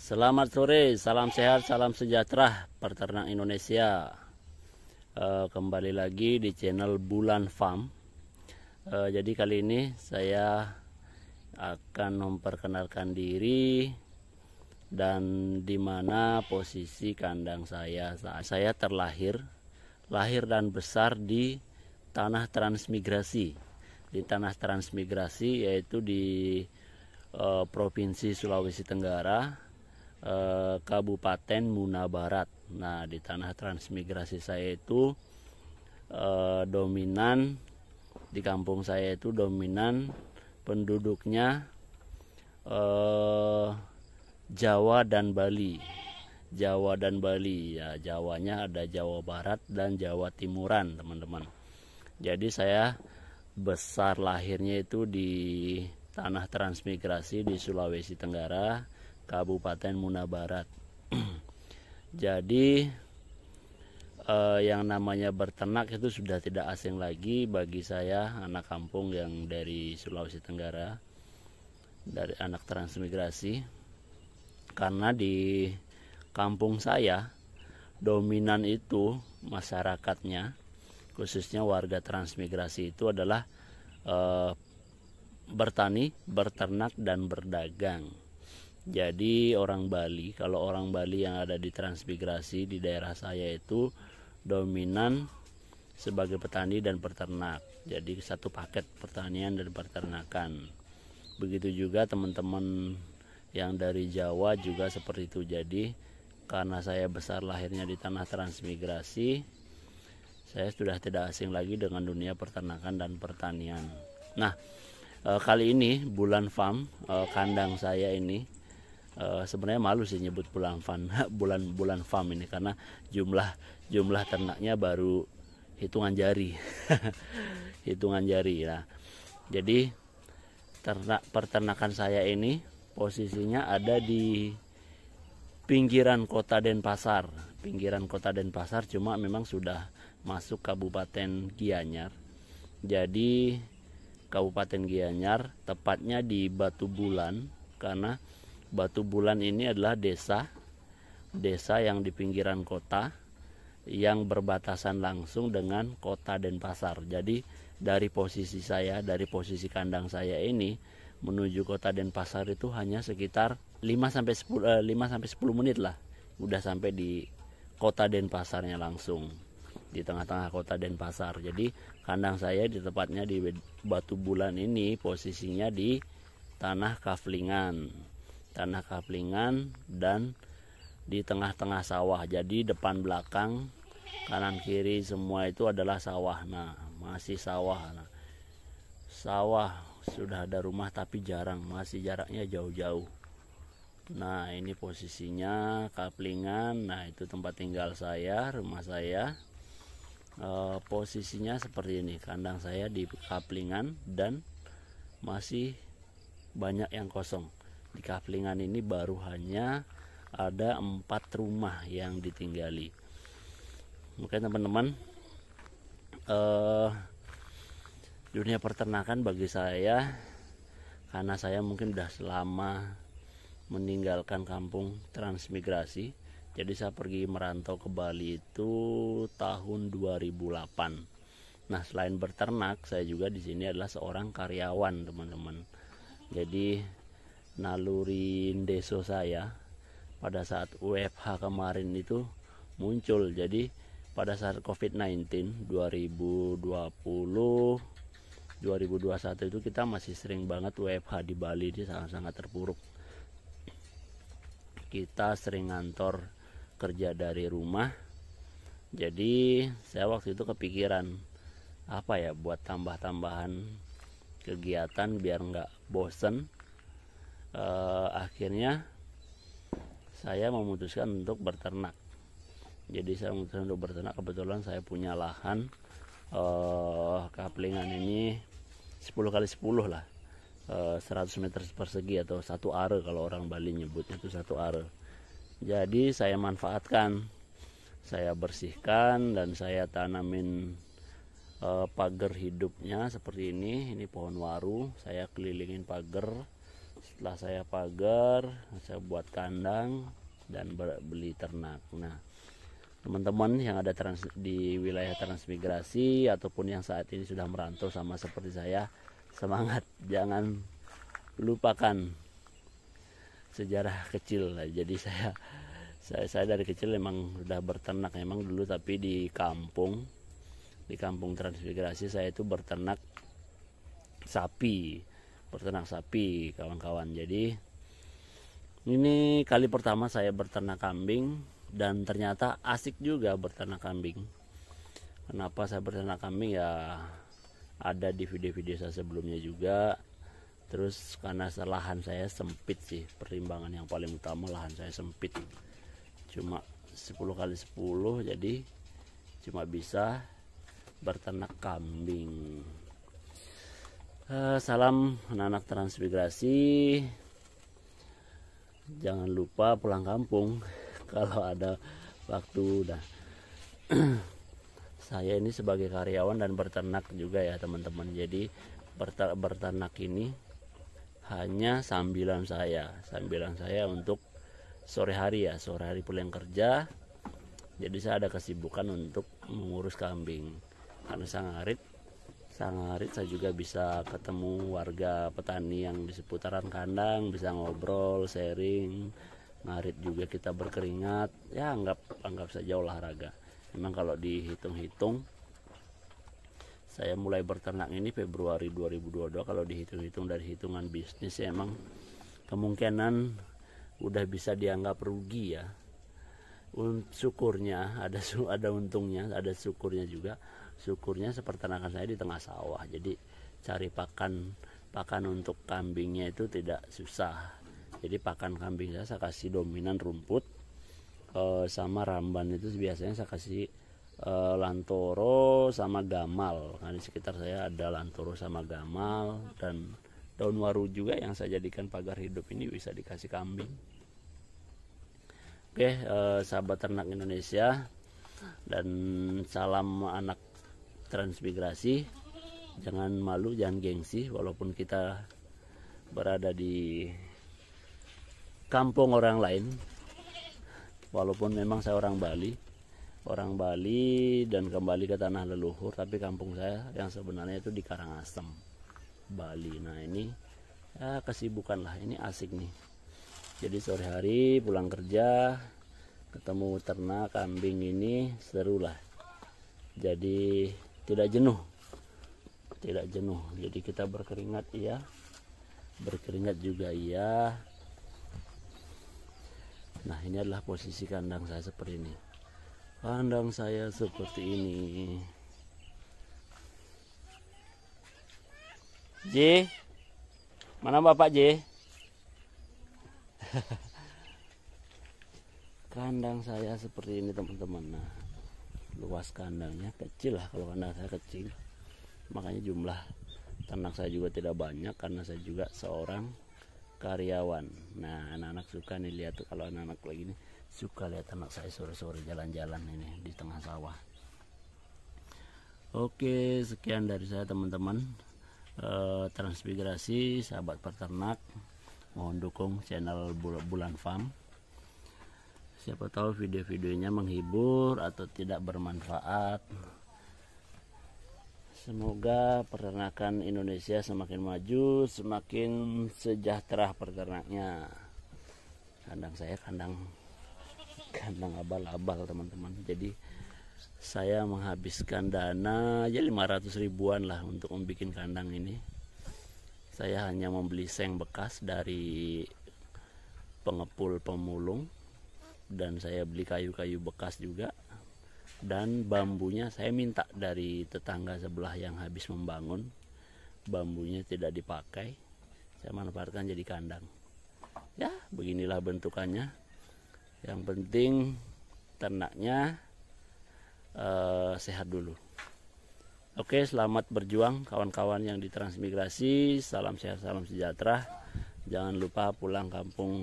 Selamat sore, salam sehat, salam sejahtera peternak Indonesia. Kembali lagi di channel Bulan Farm. Jadi kali ini saya akan memperkenalkan diri dan di mana posisi kandang saya. Saya lahir dan besar di tanah transmigrasi. Di tanah transmigrasi yaitu di Provinsi Sulawesi Tenggara, Kabupaten Muna Barat. Nah, di tanah transmigrasi saya itu dominan, di kampung saya itu dominan penduduknya Jawa dan Bali. Jawa dan Bali ya, Jawanya ada Jawa Barat dan Jawa Timuran, teman-teman. Jadi saya besar lahirnya itu di tanah transmigrasi di Sulawesi Tenggara, Kabupaten Muna Barat. Jadi yang namanya berternak itu sudah tidak asing lagi bagi saya, anak kampung yang dari Sulawesi Tenggara, dari anak transmigrasi. Karena di kampung saya dominan itu masyarakatnya, khususnya warga transmigrasi itu adalah bertani, berternak, dan berdagang. Jadi orang Bali, kalau orang Bali yang ada di transmigrasi di daerah saya itu dominan sebagai petani dan peternak. Jadi satu paket pertanian dan peternakan. Begitu juga teman-teman yang dari Jawa juga seperti itu. Jadi karena saya besar lahirnya di tanah transmigrasi, saya sudah tidak asing lagi dengan dunia peternakan dan pertanian. Nah, kali ini Bulan Farm, kandang saya ini, sebenarnya malu sih nyebut bulan farm ini karena jumlah ternaknya baru hitungan jari. Hitungan jari. Nah, jadi peternakan saya ini posisinya ada di pinggiran kota Denpasar. Pinggiran kota Denpasar, cuma memang sudah masuk Kabupaten Gianyar. Jadi Kabupaten Gianyar, tepatnya di Batu Bulan, karena Batu Bulan ini adalah desa yang di pinggiran kota yang berbatasan langsung dengan kota Denpasar. Jadi dari posisi saya, dari posisi kandang saya ini menuju kota Denpasar itu hanya sekitar 5-10 menit lah. Udah sampai di kota Denpasarnya langsung, di tengah-tengah kota Denpasar. Jadi kandang saya di tepatnya di Batu Bulan ini posisinya di tanah kaflingan dan di tengah-tengah sawah. Jadi depan belakang kanan kiri semua itu adalah sawah. Nah, masih sawah. Nah, sawah sudah ada rumah tapi jarang, masih jaraknya jauh-jauh. Nah, ini posisinya kaflingan. Nah, itu tempat tinggal saya, rumah saya. Posisinya seperti ini, kandang saya di kaflingan dan masih banyak yang kosong. Di kaflingan ini baru hanya ada 4 rumah yang ditinggali. Mungkin teman-teman, dunia peternakan bagi saya, karena saya mungkin udah selama meninggalkan kampung transmigrasi, jadi saya pergi merantau ke Bali itu tahun 2008. Nah, selain berternak, saya juga di sini adalah seorang karyawan, teman-teman. Jadi naluri deso saya pada saat WFH kemarin itu muncul. Jadi pada saat COVID-19 2020 2021 itu kita masih sering banget WFH di Bali, dia sangat-sangat terpuruk. Kita sering ngantor kerja dari rumah. Jadi saya waktu itu kepikiran apa ya buat tambah-tambahan kegiatan biar nggak bosen. Akhirnya saya memutuskan untuk berternak. Jadi saya memutuskan untuk berternak. Kebetulan saya punya lahan kaflingan ini 10x10 lah, 100 meter persegi atau 1 are kalau orang Bali nyebutnya itu 1 are. Jadi saya manfaatkan, saya bersihkan dan saya tanamin pagar hidupnya seperti ini pohon waru. Saya kelilingin pagar Setelah saya pagar, saya buat kandang dan beli ternak. Nah, teman-teman yang ada di wilayah transmigrasi ataupun yang saat ini sudah merantau sama seperti saya, semangat, jangan lupakan sejarah kecil. Jadi saya dari kecil memang sudah berternak memang dulu, tapi di kampung transmigrasi saya itu berternak sapi kawan-kawan. Jadi ini kali pertama saya berternak kambing dan ternyata asik juga berternak kambing. Kenapa saya berternak kambing? Ya ada di video-video saya sebelumnya juga. Terus karena lahan saya sempit sih, pertimbangan yang paling utama lahan saya sempit, cuma 10 kali 10, jadi cuma bisa berternak kambing. Salam anak-anak transmigrasi, jangan lupa pulang kampung kalau ada waktu. Saya ini sebagai karyawan dan berternak juga ya teman-teman. Jadi berternak ini hanya sambilan saya untuk sore hari pulang kerja. Jadi saya ada kesibukan untuk mengurus kambing. Karena sangarit saya juga bisa ketemu warga petani yang di seputaran kandang, bisa ngobrol, sharing, ngarit juga, kita berkeringat. Ya anggap saja olahraga. Memang kalau dihitung-hitung, saya mulai berternak ini Februari 2022. Kalau dihitung-hitung dari hitungan bisnis ya emang kemungkinan udah bisa dianggap rugi ya. Syukurnya ada untungnya, ada syukurnya juga. Syukurnya peternakan saya di tengah sawah, jadi cari pakan untuk kambingnya itu tidak susah. Jadi pakan kambing saya kasih dominan rumput sama ramban. Itu biasanya saya kasih lantoro sama gamal. Nah, di sekitar saya ada lantoro sama gamal, dan daun waru juga yang saya jadikan pagar hidup ini bisa dikasih kambing. Oke, sahabat ternak Indonesia dan salam anak transmigrasi, jangan malu, jangan gengsi, walaupun kita berada di kampung orang lain. Walaupun memang saya orang Bali dan kembali ke tanah leluhur, tapi kampung saya yang sebenarnya itu di Karangasem, Bali. Nah ini ya kesibukan lah, ini asik nih. Jadi sore hari pulang kerja ketemu ternak kambing ini seru lah. Jadi tidak jenuh. Jadi kita berkeringat iya, berkeringat juga iya. Nah ini adalah posisi kandang saya seperti ini. Kandang saya seperti ini. J, mana Bapak J? Kandang saya seperti ini teman-teman. Nah, luas kandangnya kecil lah, kalau kandang saya kecil, makanya jumlah ternak saya juga tidak banyak karena saya juga seorang karyawan. Nah anak-anak suka nih lihat tuh, kalau anak-anak lagi nih suka lihat anak saya sore-sore jalan-jalan ini di tengah sawah. Oke, sekian dari saya teman-teman. Transmigrasi, sahabat peternak, mohon dukung channel Bulan Farm. Siapa tahu video-videonya menghibur atau tidak bermanfaat. Semoga peternakan Indonesia semakin maju, semakin sejahtera peternaknya. Kandang saya kandang abal-abal teman-teman. Jadi saya menghabiskan dana ya 500 ribuan lah untuk membuat kandang ini. Saya hanya membeli seng bekas dari pengepul pemulung, dan saya beli kayu-kayu bekas juga, dan bambunya saya minta dari tetangga sebelah yang habis membangun. Bambunya tidak dipakai, saya manfaatkan jadi kandang. Ya beginilah bentukannya. Yang penting ternaknya sehat dulu. Oke, selamat berjuang kawan-kawan yang ditransmigrasi. Salam sehat, salam sejahtera. Jangan lupa pulang kampung